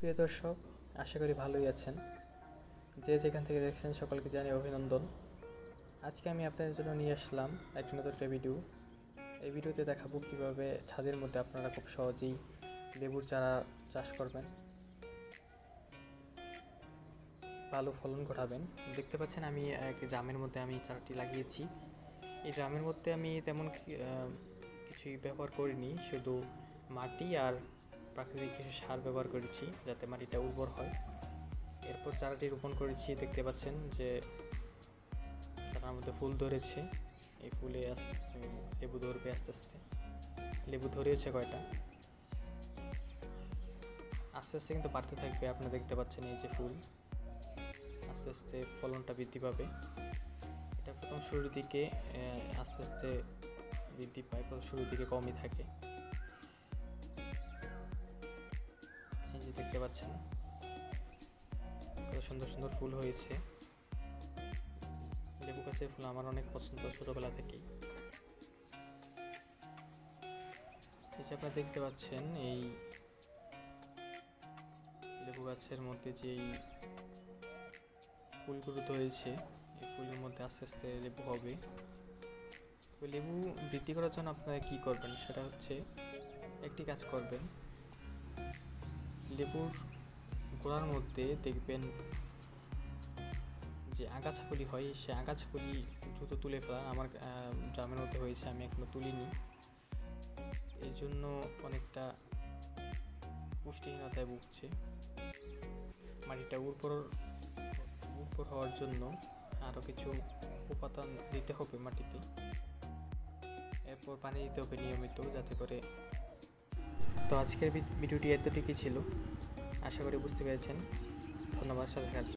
প্রিয় দর্শক, আশা করি ভালোই আছেন। যে যেখান থেকে দেখছেন সকলকে জানাই অভিনন্দন। আজকে আমি আপনাদের জন্য নিয়ে আসলাম একটি নতুন একটা ভিডিও। এই ভিডিওতে দেখাবো কীভাবে ছাদের মধ্যে আপনারা খুব সহজেই লেবুর চারা চাষ করবেন, ভালো ফলন ঘটাবেন। দেখতে পাচ্ছেন আমি একটি ড্রামের মধ্যে আমি চারাটি লাগিয়েছি। এই ড্রামের মধ্যে আমি তেমন কিছুই ব্যবহার করিনি, শুধু মাটি আর প্রাকৃতিক কিছু সার ব্যবহার করেছি যাতে মাটিটা উর্বর হয়। এরপর চারাটি রোপণ করেছি। দেখতে পাচ্ছেন যে চারার মধ্যে ফুল ধরেছে। এই ফুলে লেবু ধরবে আস্তে আস্তে। লেবু ধরেছে কয়টা, আস্তে আস্তে কিন্তু বাড়তে থাকবে। আপনারা দেখতে পাচ্ছেন এই যে ফুল, আস্তে আস্তে ফলনটা বৃদ্ধি পাবে। এটা প্রথম শুরুর দিকে আস্তে আস্তে বৃদ্ধি পায়, শুরুর দিকে কমই থাকে। এই যে দেখতে পাচ্ছেন কত সুন্দর সুন্দর ফুল হয়েছে। লেবু গাছের ফুল আমার অনেক পছন্দ ছোটবেলা থেকেই। এই যে আপনারা দেখতে পাচ্ছেন এই লেবু গাছের মধ্যে যেই ফুলগুলো ধরেছে, এই ফুলের মধ্যে আস্তে আস্তে লেবু হবে। তো লেবু বৃদ্ধি করার জন্য আপনারা কী করবেন, সেটা হচ্ছে একটি কাজ করবেন। লেবুর গোড়ার মধ্যে দেখবেন যে আগাছাগুলি হয়, সে আগাছাগুলি দ্রুত তুলে ফেলান। আমার ড্রামের মধ্যে হয়েছে, আমি এখনো তুলিনি। এই জন্য অনেকটা পুষ্টিহীনতায় ভুগছে। মাটিটা উর্বর হওয়ার জন্য আরও কিছু উপাদান দিতে হবে মাটিতে। এরপর পানি দিতে হবে নিয়মিত, যাতে করে। তো আজকের ভিডিওটি এতটুকুই ছিল, আশা করি বুঝতে পেরেছেন। ধন্যবাদ সাথে থাকার জন্য।